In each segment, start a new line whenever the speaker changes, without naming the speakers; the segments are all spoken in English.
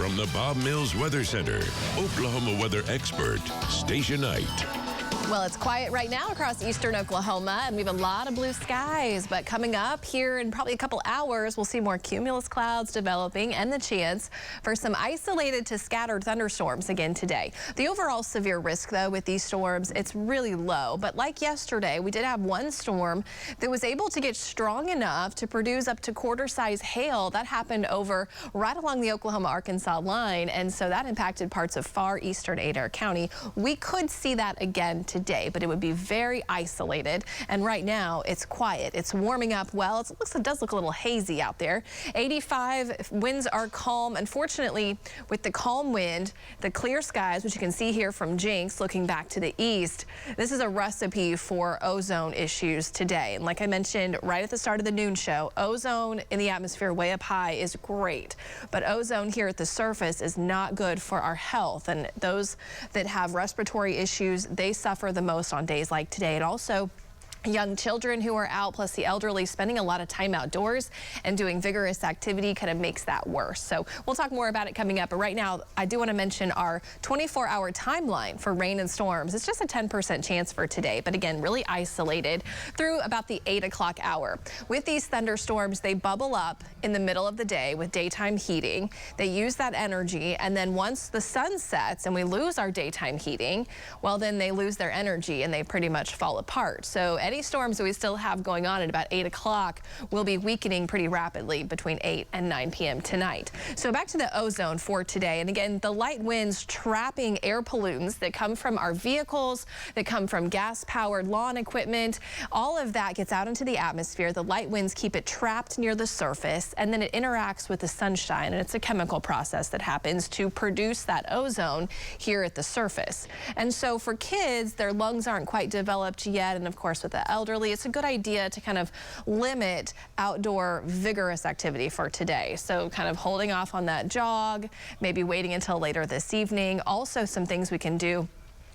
From the Bob Mills Weather Center, Oklahoma weather expert, Stacia Knight.
Well, it's quiet right now across eastern Oklahoma, and we have a lot of blue skies. But coming up here in probably a couple hours, we'll see more cumulus clouds developing and the chance for some isolated to scattered thunderstorms again today. The overall severe risk, though, with these storms, it's really low. But like yesterday, we did have one storm that was able to get strong enough to produce up to quarter-size hail. That happened over right along the Oklahoma-Arkansas line, and so that impacted parts of far eastern Adair County. We could see that again today, but it would be very isolated. And right now it's quiet. It's warming up well. It does look a little hazy out there. 85 winds are calm. Unfortunately, with the calm wind, the clear skies, which you can see here from Jinx looking back to the east, this is a recipe for ozone issues today. And like I mentioned right at the start of the noon show, ozone in the atmosphere way up high is great, but ozone here at the surface is not good for our health. And those that have respiratory issues, they suffer the most on days like today. And also young children who are out, plus the elderly, spending a lot of time outdoors and doing vigorous activity kind of makes that worse. So we'll talk more about it coming up. But right now, I do want to mention our 24-hour timeline for rain and storms. It's just a 10% chance for today, but again, really isolated through about the 8 o'clock hour. With these thunderstorms, they bubble up in the middle of the day with daytime heating. They use that energy, and then once the sun sets and we lose our daytime heating, well, then they lose their energy and they pretty much fall apart. So any storms that we still have going on at about 8 o'clock will be weakening pretty rapidly between 8 and 9 p.m. tonight. So back to the ozone for today. And again, the light winds trapping air pollutants that come from our vehicles, that come from gas-powered lawn equipment. All of that gets out into the atmosphere. The light winds keep it trapped near the surface, and then it interacts with the sunshine. And it's a chemical process that happens to produce that ozone here at the surface. And so for kids, their lungs aren't quite developed yet. And of course, with the elderly, it's a good idea to kind of limit outdoor vigorous activity for today. So kind of holding off on that jog, maybe waiting until later this evening. Also, some things we can do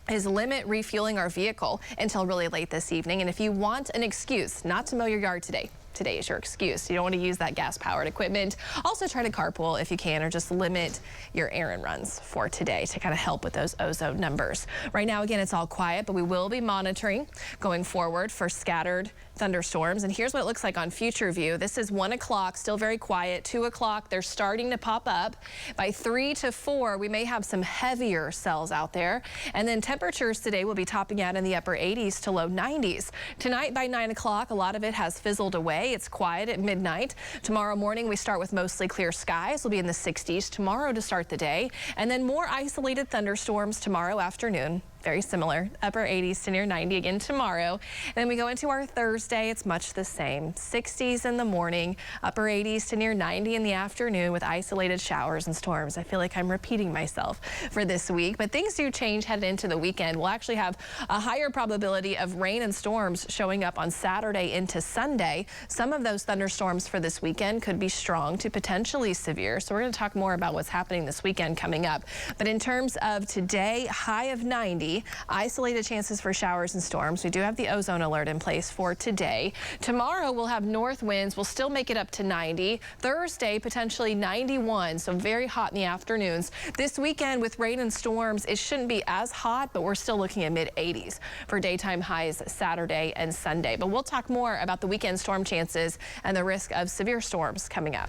is limit refueling our vehicle until really late this evening. And if you want an excuse not to mow your yard today is your excuse. You don't want to use that gas-powered equipment. Also try to carpool if you can, or just limit your errand runs for today to kind of help with those ozone numbers. Right now, again, it's all quiet, but we will be monitoring going forward for scattered thunderstorms. And here's what it looks like on future view. This is 1 o'clock, still very quiet. 2 o'clock, they're starting to pop up. By 3 to 4, we may have some heavier cells out there. And then temperatures today will be topping out in the upper 80s to low 90s. Tonight by 9 o'clock, a lot of it has fizzled away. It's quiet at midnight. Tomorrow morning, we start with mostly clear skies. We'll be in the 60s tomorrow to start the day. And then more isolated thunderstorms tomorrow afternoon. Very similar, upper 80s to near 90 again tomorrow. And then we go into our Thursday, it's much the same. 60s in the morning, upper 80s to near 90 in the afternoon with isolated showers and storms. I feel like I'm repeating myself for this week, but things do change headed into the weekend. We'll actually have a higher probability of rain and storms showing up on Saturday into Sunday. Some of those thunderstorms for this weekend could be strong to potentially severe. So we're going to talk more about what's happening this weekend coming up. But in terms of today, high of 90. Isolated chances for showers and storms. We do have the ozone alert in place for today. Tomorrow we'll have north winds. We'll still make it up to 90. Thursday, potentially 91, so very hot in the afternoons. This weekend with rain and storms, it shouldn't be as hot, but we're still looking at mid-80s for daytime highs Saturday and Sunday. But we'll talk more about the weekend storm chances and the risk of severe storms coming up.